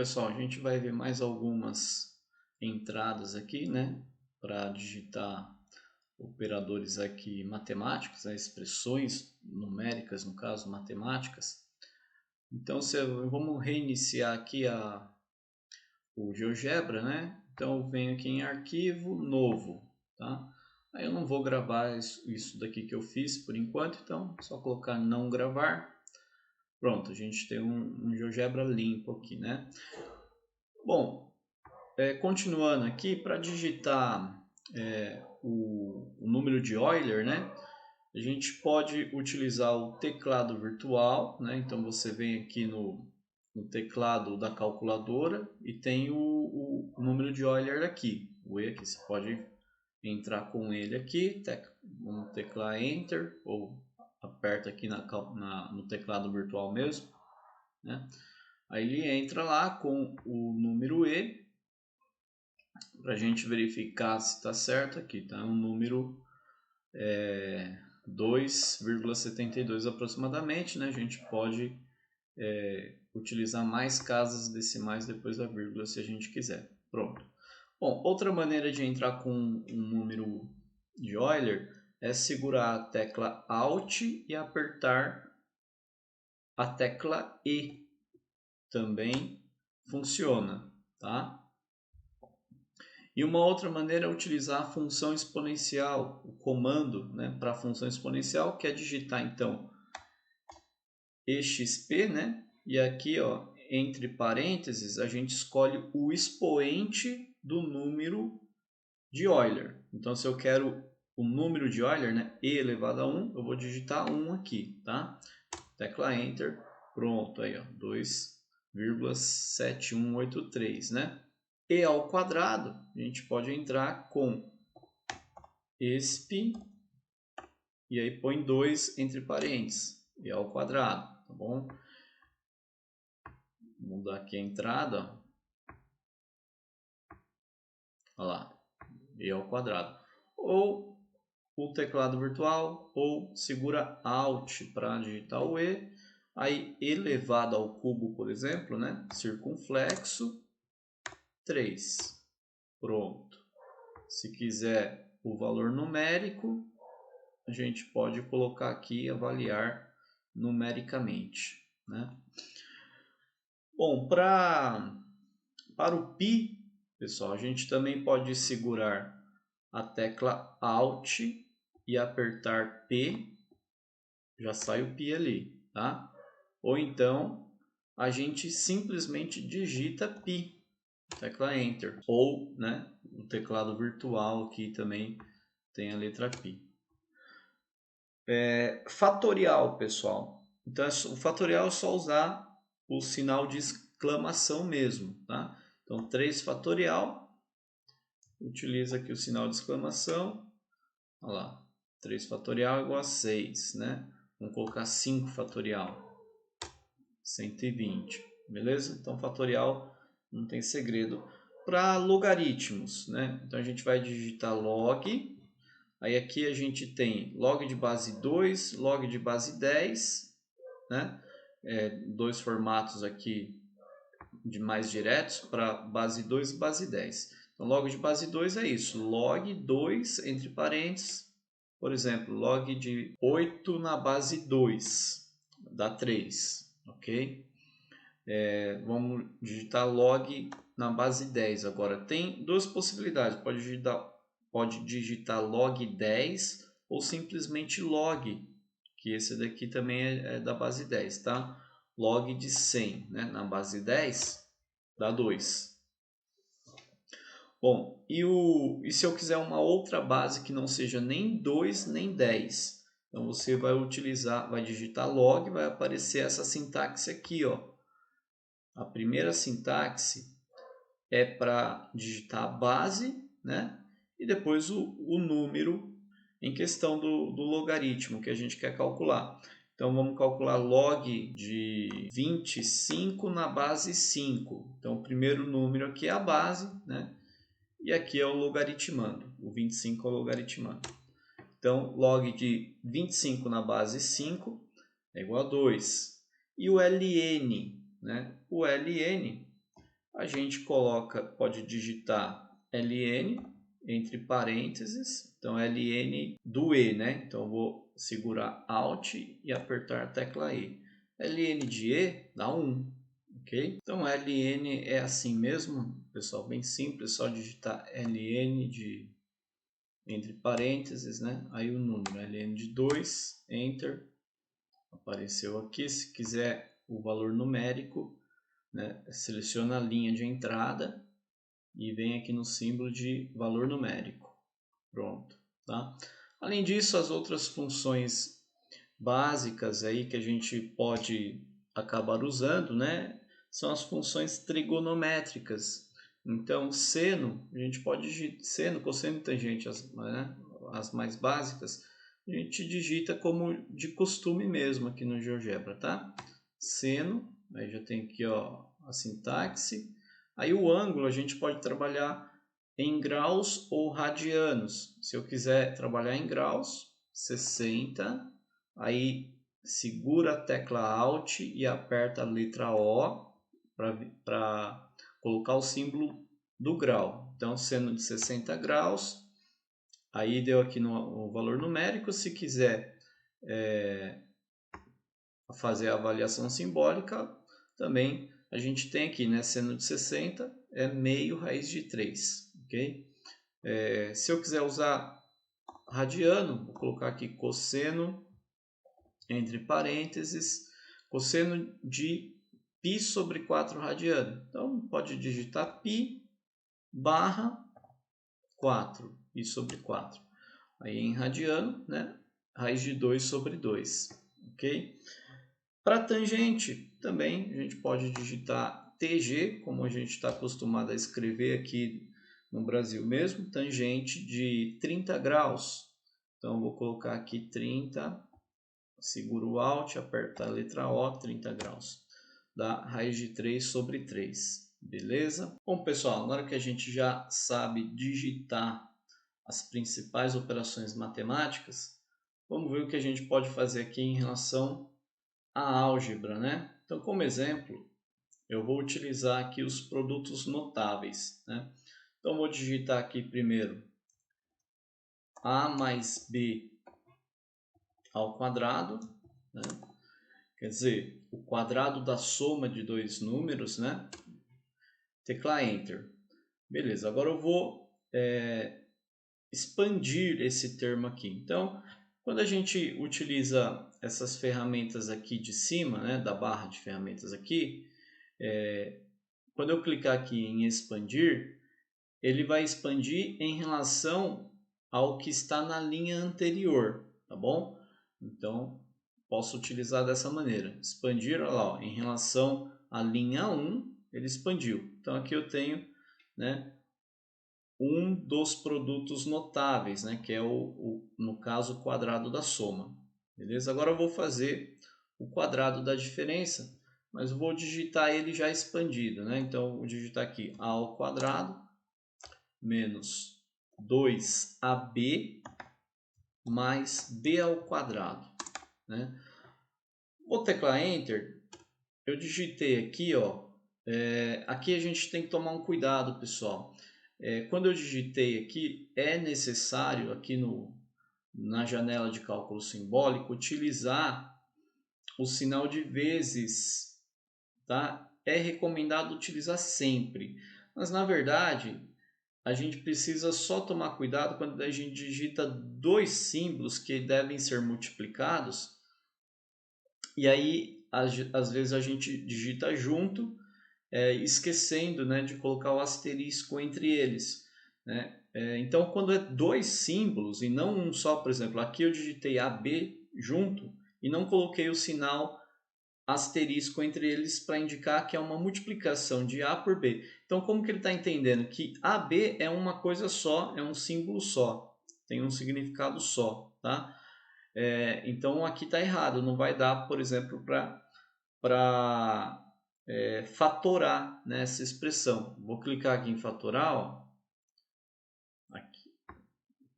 pessoal, a gente vai ver mais algumas entradas aqui, né, para digitar operadores aqui matemáticos, né, expressões numéricas, no caso, matemáticas. Então, vamos reiniciar aqui o GeoGebra, né? Então, eu venho aqui em Arquivo, Novo, tá? Aí eu não vou gravar isso daqui que eu fiz por enquanto, então, só colocar Não Gravar. Pronto, a gente tem um GeoGebra limpo aqui, né? Bom, continuando aqui, para digitar o número de Euler, né? A gente pode utilizar o teclado virtual, né? Então você vem aqui no teclado da calculadora e tem o número de Euler aqui. O E aqui, você pode entrar com ele aqui, vamos teclar Enter ou aperta aqui no teclado virtual mesmo, né? Aí ele entra lá com o número E, para a gente verificar se está certo aqui, tá? Um número 2,72 aproximadamente, né? A gente pode utilizar mais casas decimais depois da vírgula se a gente quiser. Pronto. Bom, outra maneira de entrar com um número de Euler é segurar a tecla Alt e apertar a tecla E. Também funciona, tá? E uma outra maneira é utilizar a função exponencial, o comando, né, para a função exponencial, que é digitar então exp, né? E aqui, ó, entre parênteses, a gente escolhe o expoente do número de Euler. Então, se eu quero o número de Euler, né, e elevado a 1, eu vou digitar 1 aqui, tá? Tecla Enter, pronto, aí, ó, 2,7183, né? E ao quadrado, a gente pode entrar com exp, e aí põe 2 entre parênteses, e ao quadrado, tá bom? Vou mudar aqui a entrada, olha lá, e ao quadrado. Ou o teclado virtual, ou segura Alt para digitar o E, aí elevado ao cubo, por exemplo, né? Circunflexo 3. Pronto. Se quiser o valor numérico, a gente pode colocar aqui e avaliar numericamente, né? Bom, para o π, pessoal, a gente também pode segurar a tecla Alt e apertar P, já sai o π ali, tá? Ou então a gente simplesmente digita π, tecla Enter, ou, né, o teclado virtual aqui também tem a letra π. Fatorial, pessoal. Então, o fatorial é só usar o sinal de exclamação mesmo, tá? Então, 3 fatorial, utiliza aqui o sinal de exclamação, olha lá, 3 fatorial igual a 6, né? Vamos colocar 5 fatorial, 120, beleza? Então, fatorial não tem segredo. Para logaritmos, né? Então, a gente vai digitar log. Aí aqui a gente tem log de base 2, log de base 10, né? Dois formatos aqui de mais diretos para base 2 e base 10. Então, log de base 2 é isso, log 2 entre parênteses, por exemplo, log de 8 na base 2, dá 3, ok? Vamos digitar log na base 10. Agora, tem duas possibilidades, pode digitar log 10 ou simplesmente log, que esse daqui também é da base 10, tá? Log de 100, né? Na base 10 dá 2. Bom, e se eu quiser uma outra base que não seja nem 2 nem 10? Então você vai digitar log, vai aparecer essa sintaxe aqui, ó. A primeira sintaxe é para digitar a base, né? E depois o número em questão do logaritmo que a gente quer calcular. Então, vamos calcular log de 25 na base 5. Então, o primeiro número aqui é a base, né? E aqui é o logaritmando. O 25 é o logaritmando. Então, log de 25 na base 5 é igual a 2. E o ln, né? O ln a gente pode digitar ln entre parênteses, então ln do E, né? Então eu vou segurar Alt e apertar a tecla E. ln de E dá 1, ok? Então ln é assim mesmo, pessoal, bem simples, só digitar ln de entre parênteses, né? Aí o número ln de 2, Enter, apareceu aqui. Se quiser o valor numérico, né? Seleciona a linha de entrada e vem aqui no símbolo de valor numérico. Pronto, tá? Além disso, as outras funções básicas aí que a gente pode acabar usando, né, são as funções trigonométricas. Então, seno, a gente pode digitar seno, cosseno e tangente, as mais básicas, a gente digita como de costume mesmo aqui no GeoGebra, tá? Seno, aí já tem aqui, ó, a sintaxe. Aí o ângulo a gente pode trabalhar em graus ou radianos. Se eu quiser trabalhar em graus, 60, aí segura a tecla Alt e aperta a letra O para colocar o símbolo do grau. Então, sendo de 60 graus, aí deu aqui o valor numérico. Se quiser fazer a avaliação simbólica, também a gente tem aqui, né, seno de 60 é meio raiz de 3, ok? Se eu quiser usar radiano, vou colocar aqui cosseno, entre parênteses, cosseno de π sobre 4 radiano. Então, pode digitar π barra 4, π sobre 4. Aí em radiano, né, raiz de 2 sobre 2, ok? Para tangente, também a gente pode digitar TG, como a gente está acostumado a escrever aqui no Brasil mesmo, tangente de 30 graus. Então, eu vou colocar aqui 30, seguro o Alt, aperto a letra O, 30 graus. Dá raiz de 3 sobre 3, beleza? Bom, pessoal, agora que a gente já sabe digitar as principais operações matemáticas, vamos ver o que a gente pode fazer aqui em relação à álgebra, né? Então, como exemplo, eu vou utilizar aqui os produtos notáveis, né? Então, vou digitar aqui primeiro a mais b ao quadrado, né? Quer dizer, o quadrado da soma de dois números, né? Tecla Enter. Beleza, agora eu vou expandir esse termo aqui. Então, quando a gente utiliza essas ferramentas aqui de cima, né, da barra de ferramentas aqui, quando eu clicar aqui em expandir, ele vai expandir em relação ao que está na linha anterior, tá bom? Então, posso utilizar dessa maneira. Expandir, olha lá, ó, em relação à linha 1, ele expandiu. Então, aqui eu tenho, né, um dos produtos notáveis, né, que é no caso, o quadrado da soma. Beleza? Agora eu vou fazer o quadrado da diferença, mas eu vou digitar ele já expandido, né? Então, eu vou digitar aqui a ao quadrado menos 2ab mais b ao quadrado, né? Vou teclar Enter. Eu digitei aqui, ó. Aqui a gente tem que tomar um cuidado, pessoal. Quando eu digitei aqui, é necessário aqui na janela de cálculo simbólico utilizar o sinal de vezes, tá? É recomendado utilizar sempre, mas na verdade a gente precisa só tomar cuidado quando a gente digita dois símbolos que devem ser multiplicados, e aí às vezes a gente digita junto, esquecendo, né, de colocar o asterisco entre eles, né? Então, quando é dois símbolos e não um só, por exemplo, aqui eu digitei AB junto e não coloquei o sinal asterisco entre eles para indicar que é uma multiplicação de A por B. Então, como que ele está entendendo? Que AB é uma coisa só, é um símbolo só, tem um significado só, tá? Então, aqui está errado, não vai dar, por exemplo, para fatorar, né, essa expressão. Vou clicar aqui em fatorar, ó, aqui,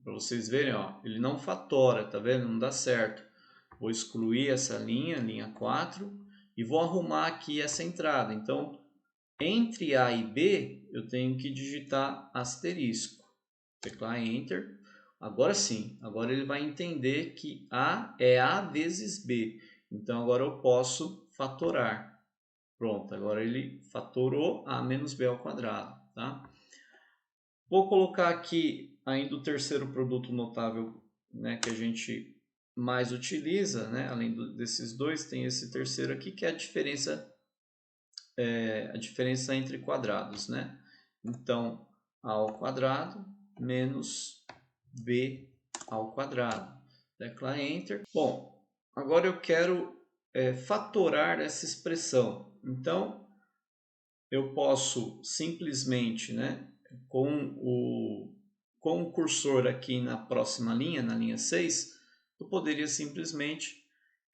para vocês verem, ó, ele não fatora, tá vendo? Não dá certo. Vou excluir essa linha 4, e vou arrumar aqui essa entrada. Então, Entre A e B, eu tenho que digitar asterisco. Teclar Enter. Agora sim, agora ele vai entender que A é A vezes B. Então agora eu posso fatorar. Pronto, agora ele fatorou A menos B ao quadrado. Tá? Vou colocar aqui ainda o terceiro produto notável, né, que a gente mais utiliza, né? Além desses dois, tem esse terceiro aqui, que é a diferença entre quadrados. Né? Então, A ao quadrado menos B ao quadrado. Tecla Enter. Bom, agora eu quero fatorar essa expressão. Então, eu posso simplesmente, né, com o cursor aqui na próxima linha, na linha 6, eu poderia simplesmente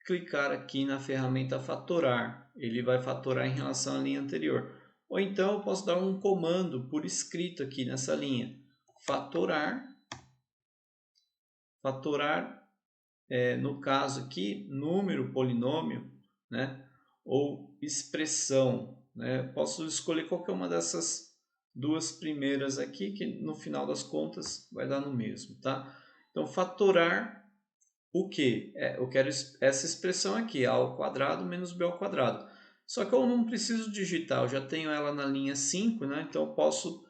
clicar aqui na ferramenta fatorar. Ele vai fatorar em relação à linha anterior. Ou então eu posso dar um comando por escrito aqui nessa linha. Fatorar. Fatorar, no caso aqui, número, polinômio, né? Ou expressão. Né? Posso escolher qualquer uma dessas duas primeiras aqui, que no final das contas vai dar no mesmo. Tá? Então, fatorar o quê? Eu quero essa expressão aqui, a ao quadrado menos b ao quadrado. Só que eu não preciso digitar, eu já tenho ela na linha 5, né? Então eu posso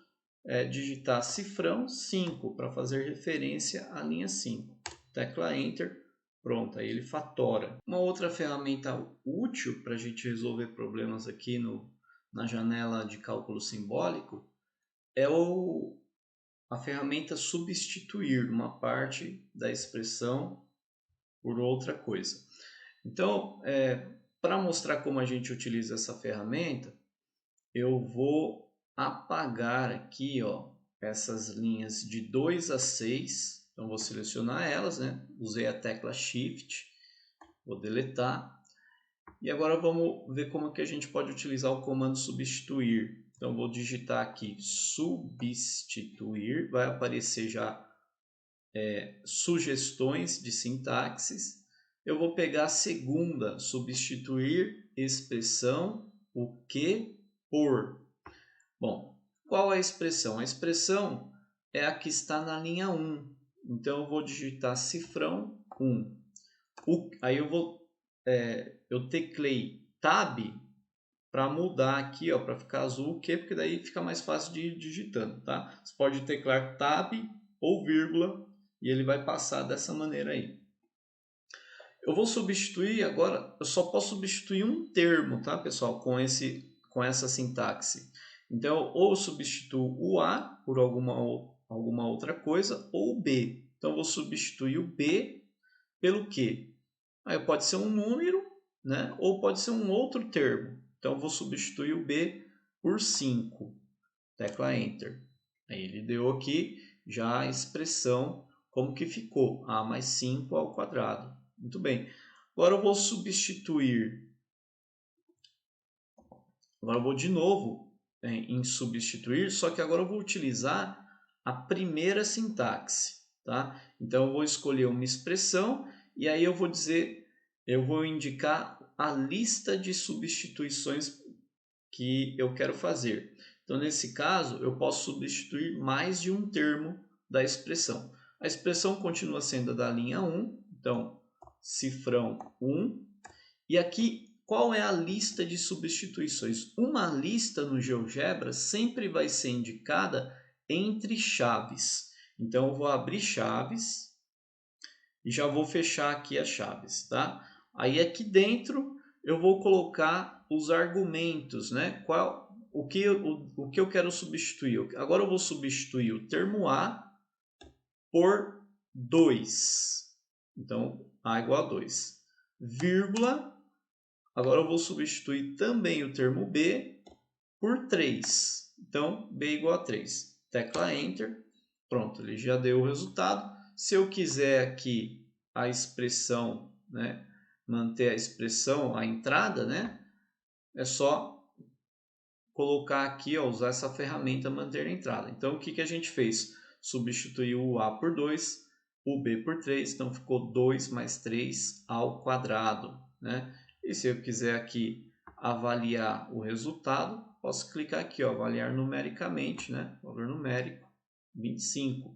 digitar cifrão 5 para fazer referência à linha 5. Tecla Enter, pronto, aí ele fatora. Uma outra ferramenta útil para a gente resolver problemas aqui na janela de cálculo simbólico é a ferramenta substituir uma parte da expressão por outra coisa. Então, para mostrar como a gente utiliza essa ferramenta, eu vou apagar aqui, ó, essas linhas de 2 a 6. Então, vou selecionar elas, né? Usei a tecla Shift, vou deletar. E agora vamos ver como que a gente pode utilizar o comando substituir. Então, vou digitar aqui substituir, vai aparecer já sugestões de sintaxes. Eu vou pegar a segunda, substituir expressão o que por. Bom, qual é a expressão? A expressão é a que está na linha 1. Então eu vou digitar cifrão 1. Aí eu teclei Tab para mudar aqui, para ficar azul o que, porque daí fica mais fácil de ir digitando, tá? Você pode teclar Tab ou vírgula e ele vai passar dessa maneira aí. Eu vou substituir agora, eu só posso substituir um termo, tá, pessoal, com essa sintaxe. Então, ou eu substituo o A por alguma outra coisa, ou o B. Então, eu vou substituir o B pelo Q. Aí pode ser um número, né, ou pode ser um outro termo. Então, eu vou substituir o B por 5. Tecla Enter. Aí ele deu aqui já a expressão como que ficou, A mais 5 ao quadrado. Muito bem. Agora eu vou substituir. Agora eu vou de novo em substituir, só que agora eu vou utilizar a primeira sintaxe. Tá? Então eu vou escolher uma expressão e aí eu vou indicar a lista de substituições que eu quero fazer. Então, nesse caso, eu posso substituir mais de um termo da expressão. A expressão continua sendo da linha 1, então, cifrão 1. E aqui, qual é a lista de substituições? Uma lista no GeoGebra sempre vai ser indicada entre chaves. Então, eu vou abrir chaves e já vou fechar aqui as chaves, tá? Aí, aqui dentro, eu vou colocar os argumentos, né? O que eu quero substituir? Agora eu vou substituir o termo A por 2. Então, A igual a 2. Vírgula. Agora eu vou substituir também o termo B por 3. Então, B igual a 3. Tecla Enter. Pronto, ele já deu o resultado. Se eu quiser aqui a expressão, né? Manter a expressão, a entrada, né? É só colocar aqui, usar essa ferramenta manter a entrada. Então, o que a gente fez? Substituiu o A por 2, o B por 3, então ficou 2 mais 3 ao quadrado. Né? E se eu quiser aqui avaliar o resultado, posso clicar aqui, ó, avaliar numericamente, né? Valor numérico, 25.